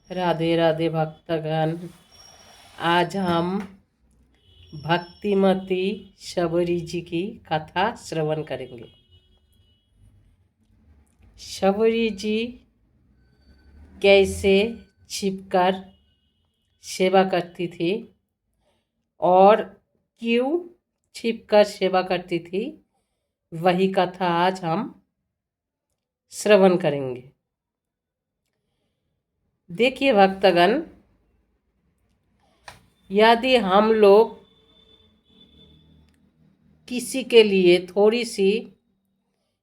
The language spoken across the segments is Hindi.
राधे राधे भक्तगण। आज हम भक्तिमती शबरी जी की कथा श्रवण करेंगे। शबरी जी कैसे छिपकर सेवा करती थी और क्यों छिपकर सेवा करती थी, वही कथा आज हम श्रवण करेंगे। देखिए भक्तगण, यदि हम लोग किसी के लिए थोड़ी सी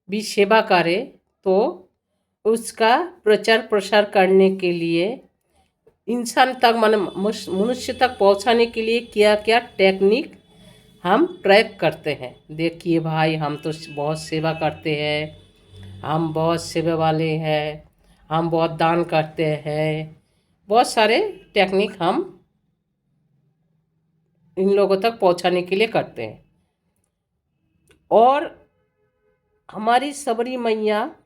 भी सेवा करें तो उसका प्रचार प्रसार करने के लिए, इंसान तक मनुष्य तक पहुंचाने के लिए क्या क्या टेक्निक हम प्रयोग करते हैं। देखिए भाई, हम तो बहुत सेवा करते हैं, हम बहुत सेवा वाले हैं, हम बहुत दान करते हैं, बहुत सारे टेक्निक हम इन लोगों तक पहुंचाने के लिए करते हैं। और हमारी सबरी मैया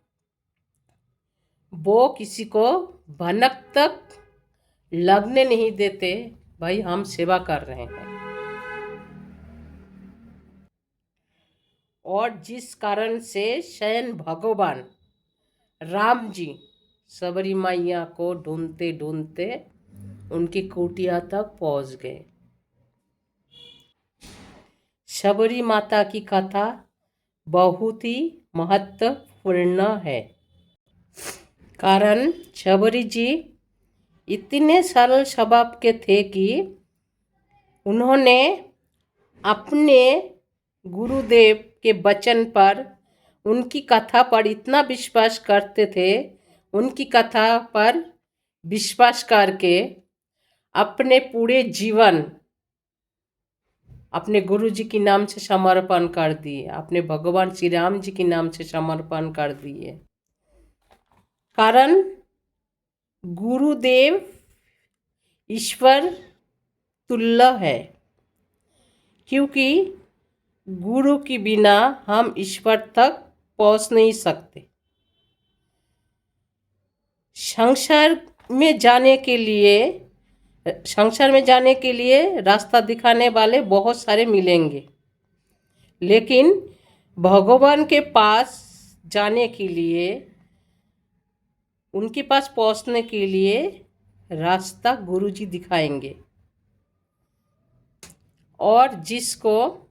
वो किसी को भनक तक लगने नहीं देते, भाई हम सेवा कर रहे हैं। और जिस कारण से स्वयं भगवान राम जी सबरी मैया को ढूंढते ढूंढते उनकी कुटिया तक पहुंच गए। शबरी माता की कथा बहुत ही महत्वपूर्ण है, कारण शबरी जी इतने सरल स्वभाव के थे कि उन्होंने अपने गुरुदेव के वचन पर, उनकी कथा पर इतना विश्वास करते थे, उनकी कथा पर विश्वास करके अपने पूरे जीवन अपने गुरु जी के नाम से समर्पण कर दिए, अपने भगवान श्री राम जी के नाम से समर्पण कर दिए। कारण गुरुदेव ईश्वर तुल्य है, क्योंकि गुरु के बिना हम ईश्वर तक पहुंच नहीं सकते। संसार में जाने के लिए रास्ता दिखाने वाले बहुत सारे मिलेंगे, लेकिन भगवान के पास जाने के लिए, उनके पास पहुंचने के लिए रास्ता गुरु जी दिखाएंगे। और जिसको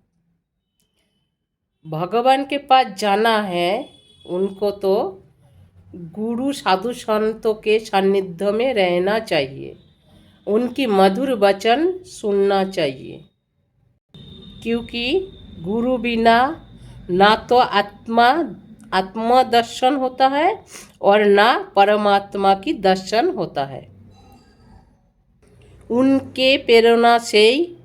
भगवान के पास जाना है, उनको तो गुरु साधु संतों के सानिध्य में रहना चाहिए, उनकी मधुर वचन सुनना चाहिए, क्योंकि गुरु बिना ना तो आत्मा दर्शन होता है और ना परमात्मा की दर्शन होता है। उनके प्रेरणा से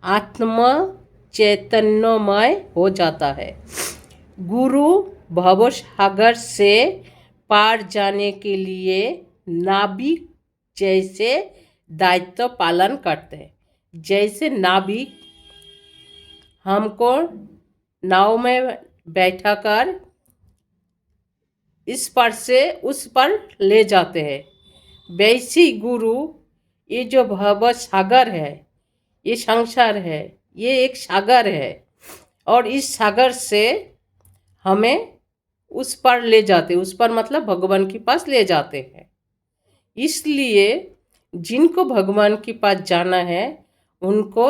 आत्मा चैतन्यमय हो जाता है। गुरु भवसागर से पार जाने के लिए नाविक जैसे दायित्व पालन करते हैं। जैसे नाविक हमको नाव में बैठाकर इस पार से उस पर ले जाते हैं, वैसी गुरु ये जो भव सागर है, ये संसार है, ये एक सागर है, और इस सागर से हमें उस पर ले जाते, उस पर मतलब भगवान के पास ले जाते हैं। इसलिए जिनको भगवान के पास जाना है, उनको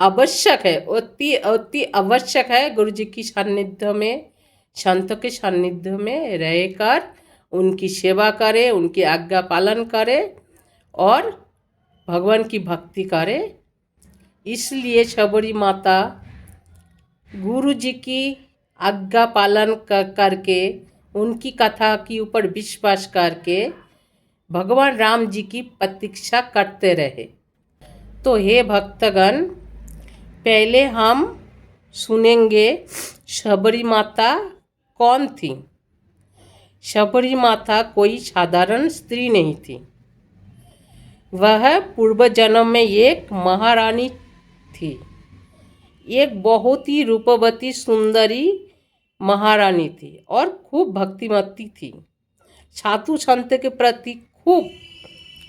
आवश्यक है, अति आवश्यक है गुरु जी की सानिध्य में, संतों के सानिध्य में रहकर उनकी सेवा करे, उनकी आज्ञा पालन करे और भगवान की भक्ति करे। इसलिए शबरी माता गुरु जी की आज्ञा पालन करके, उनकी कथा के ऊपर विश्वास करके भगवान राम जी की प्रतीक्षा करते रहे। तो हे भक्तगण, पहले हम सुनेंगे शबरी माता कौन थी। शबरी माता कोई साधारण स्त्री नहीं थी, वह पूर्व जन्म में एक महारानी थी, एक बहुत ही रूपवती सुंदरी महारानी थी और खूब भक्तिमती थी। साधु संत के प्रति खूब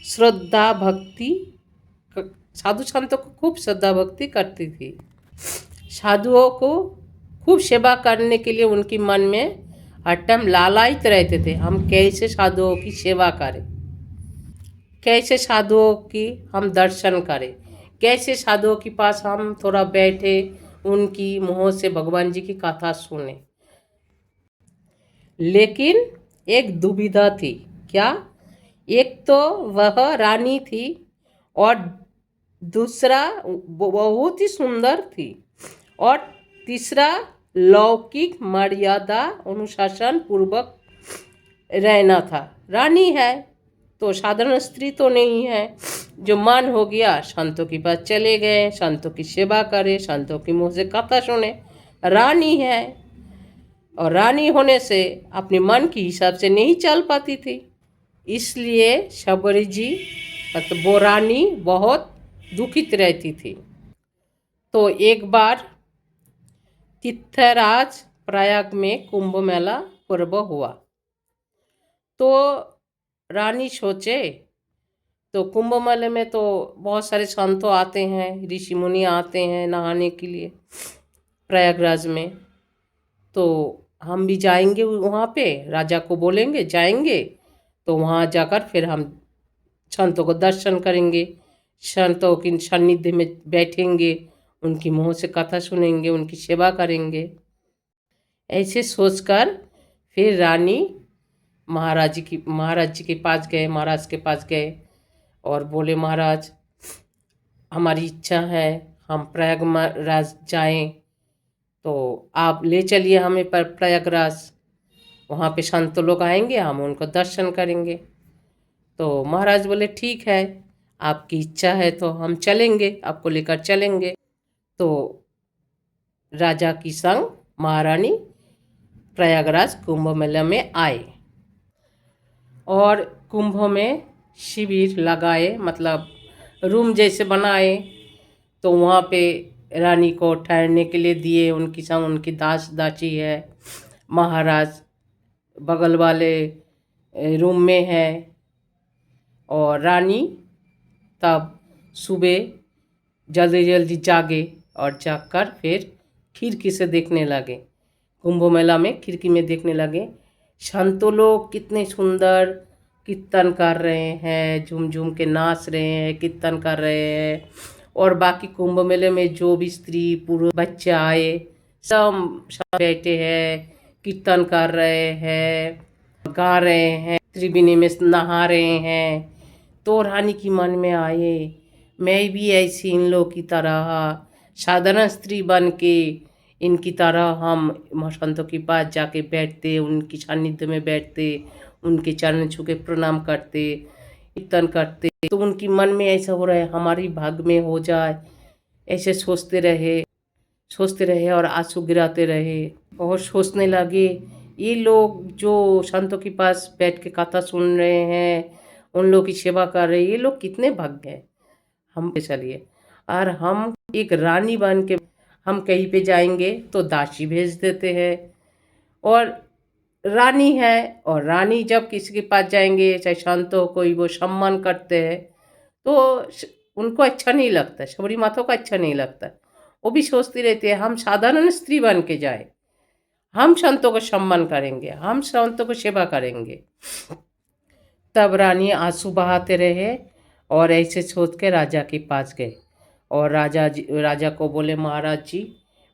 श्रद्धा भक्ति, साधु संतों को खूब श्रद्धा भक्ति करती थी। साधुओं को खूब सेवा करने के लिए उनके मन में हर टाइम लालायित रहते थे, हम कैसे साधुओं की सेवा करें, कैसे साधुओं की हम दर्शन करें, कैसे साधुओं के पास हम थोड़ा बैठे, उनकी मुँह से भगवान जी की कथा सुने। लेकिन एक दुविधा थी। क्या? एक तो वह रानी थी और दूसरा बहुत ही सुंदर थी, और तीसरा लौकिक मर्यादा अनुशासन पूर्वक रहना था। रानी है तो साधारण स्त्री तो नहीं है जो मन हो गया संतों के पास चले गए, संतों की सेवा करे, संतों की मुँह से कथा सुने। रानी है और रानी होने से अपने मन के हिसाब से नहीं चल पाती थी, इसलिए शबरी जी मतलब वो रानी बहुत दुखित रहती थी। तो एक बार तीर्थराज प्रयाग में कुंभ मेला पर्व हुआ, तो रानी सोचे तो कुंभ मेले में तो बहुत सारे संतों आते हैं, ऋषि मुनि आते हैं नहाने के लिए प्रयागराज में, तो हम भी जाएंगे वहाँ पे, राजा को बोलेंगे जाएंगे, तो वहाँ जाकर फिर हम संतों को दर्शन करेंगे, संतों की सानिध्य में बैठेंगे, उनकी मुँह से कथा सुनेंगे, उनकी सेवा करेंगे। ऐसे सोचकर फिर रानी महाराज जी के पास गए, महाराज के पास गए और बोले, महाराज हमारी इच्छा है हम प्रयागराज जाएं, तो आप ले चलिए हमें पर प्रयागराज, वहाँ पे संत लोग आएंगे, हम उनको दर्शन करेंगे। तो महाराज बोले ठीक है, आपकी इच्छा है तो हम चलेंगे, आपको लेकर चलेंगे। तो राजा की संग महारानी प्रयागराज कुंभ मेला में आए और कुंभ में शिविर लगाए, मतलब रूम जैसे बनाए, तो वहाँ पे रानी को ठहरने के लिए दिए, उनकी संग उनकी दास दासी है, महाराज बगल वाले रूम में है, और रानी तब सुबह जल्दी जल्दी जागे और जागकर फिर खिड़की से देखने लगे, कुंभ मेला में खिड़की में देखने लगे संतों लोग कितने सुंदर कीर्तन कर रहे हैं, झूम झूम के नाच रहे हैं, कीर्तन कर रहे हैं, और बाकी कुंभ मेले में जो भी स्त्री पुरुष बच्चे आए सब बैठे हैं, कीर्तन कर रहे हैं, गा रहे हैं, त्रिवेणी में नहा रहे हैं। तो रानी की मन में आए मैं भी ऐसी इन लोग की तरह साधारण स्त्री बन के इनकी तरह हम संतों के पास जाके बैठते, उनकी सानिध्य में बैठते, उनके चरण छू के प्रणाम करते, कीर्तन करते। तो उनकी मन में ऐसा हो रहा है हमारी भाग में हो जाए, ऐसे सोचते रहे और आंसू गिराते रहे और सोचने लगे ये लोग जो संतों के पास बैठ के कथा सुन रहे हैं, उन लोग की सेवा कर रहे हैं, ये लोग कितने भाग्य हैं। हम पे चलिए, और हम एक रानी बन के हम कहीं पे जाएंगे तो दासी भेज देते हैं, और रानी है और रानी जब किसी के पास जाएंगे चाहे संतों कोई वो सम्मान करते हैं तो उनको अच्छा नहीं लगता, शबरी माता को अच्छा नहीं लगता, वो भी सोचती रहती है हम साधारण स्त्री बन के जाए, हम संतों को सम्मान करेंगे, हम संतों को सेवा करेंगे। तब रानी आंसू बहाते रहे और ऐसे सोच के राजा के पास गए और राजा को बोले महाराज जी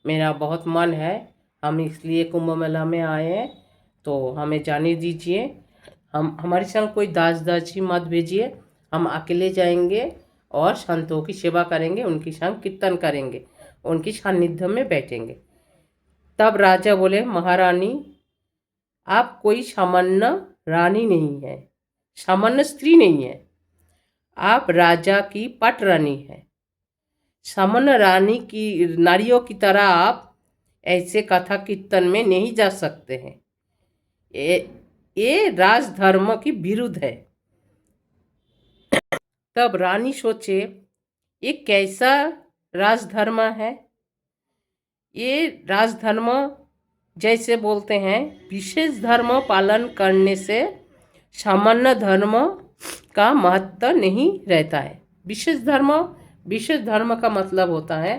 मेरा बहुत मन है, हम इसलिए कुंभ मेला में आए हैं, तो हमें जाने दीजिए, हम हमारे संग कोई दास दासी मत भेजिए, हम अकेले जाएंगे और संतों की सेवा करेंगे, उनकी संग कीर्तन करेंगे, उनकी सानिध्य में बैठेंगे। तब राजा बोले महारानी आप कोई सामान्य रानी नहीं है, सामान्य स्त्री नहीं है, आप राजा की पट रानी है। सामान्य रानी की नारियों की तरह आप ऐसे कथा कीर्तन में नहीं जा सकते हैं, ये राजधर्म की विरुद्ध है। तब रानी सोचे ये कैसा राजधर्म है, ये राजधर्म जैसे बोलते हैं विशेष धर्म पालन करने से सामान्य धर्म का महत्व नहीं रहता है। विशेष धर्म का मतलब होता है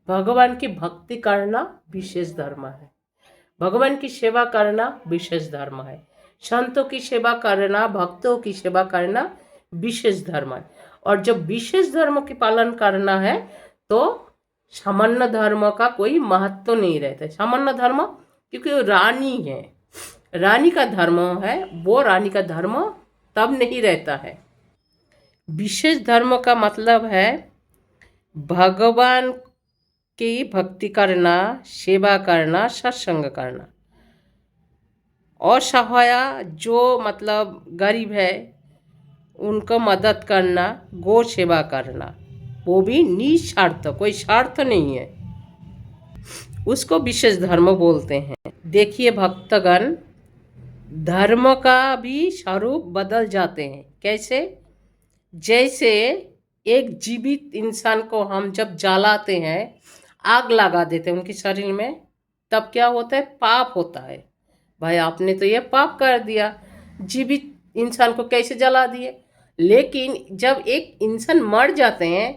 भगवान की भक्ति करना विशेष धर्म है, भगवान की सेवा करना विशेष धर्म है, संतों की सेवा करना, भक्तों की सेवा करना विशेष धर्म है। और जब विशेष धर्म की पालन करना है तो सामान्य धर्म का कोई महत्व नहीं रहता है। सामान्य धर्म क्योंकि वो रानी है, रानी का धर्म है, वो रानी का धर्म तब नहीं रहता है। विशेष धर्म का मतलब है भगवान की भक्ति करना, सेवा करना, सत्संग करना। असहाय जो मतलब गरीब है उनको मदद करना, गौ सेवा करना, वो भी निस्वार्थ, कोई स्वार्थ नहीं है, उसको विशेष धर्म बोलते हैं। देखिए भक्तगण, धर्म का भी स्वरूप बदल जाते हैं। कैसे? जैसे एक जीवित इंसान को हम जब जलाते हैं, आग लगा देते हैं उनके शरीर में, तब क्या होता है? पाप होता है। भाई आपने तो ये पाप कर दिया, जीवित इंसान को कैसे जला दिए। लेकिन जब एक इंसान मर जाते हैं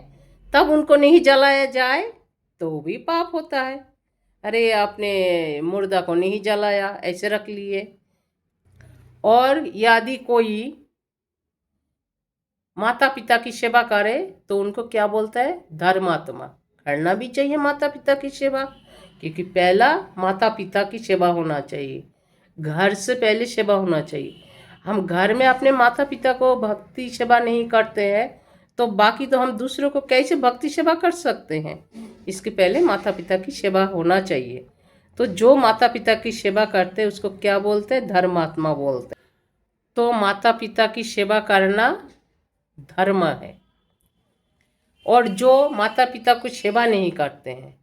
तब उनको नहीं जलाया जाए तो भी पाप होता है। अरे आपने मुर्दा को नहीं जलाया, ऐसे रख लिए। और यदि कोई माता पिता की सेवा करे तो उनको क्या बोलता है? धर्मात्मा। करना भी चाहिए माता पिता की सेवा, क्योंकि पहला माता पिता की सेवा होना चाहिए, घर से पहले सेवा होना चाहिए। हम घर में अपने माता पिता को भक्ति सेवा नहीं करते हैं तो बाकी तो हम दूसरों को कैसे भक्ति सेवा कर सकते हैं। इसके पहले माता पिता की सेवा होना चाहिए। तो जो माता पिता की सेवा करते हैं उसको क्या बोलते हैं? धर्मात्मा बोलते हैं। तो माता पिता की सेवा करना धर्म है। और जो माता पिता को सेवा नहीं करते हैं,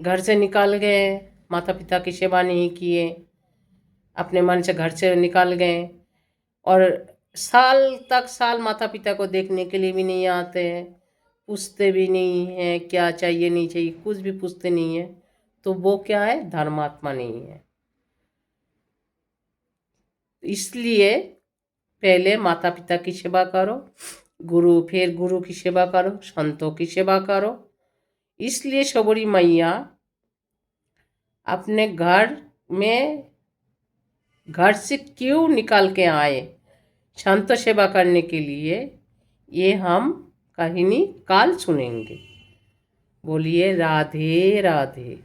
घर से निकाल गए, माता पिता की सेवा नहीं किए, अपने मन से घर से निकाल गए और साल माता पिता को देखने के लिए भी नहीं आते हैं, पूछते भी नहीं हैं क्या चाहिए नहीं चाहिए, कुछ भी पूछते नहीं है, तो वो क्या है? धर्मात्मा नहीं है। इसलिए पहले माता पिता की सेवा करो, फिर गुरु की सेवा करो, संतों की सेवा करो। इसलिए शबरी मैया अपने घर से क्यों निकाल के आए संत सेवा करने के लिए, ये हम कहानी काल सुनेंगे। बोलिए राधे राधे।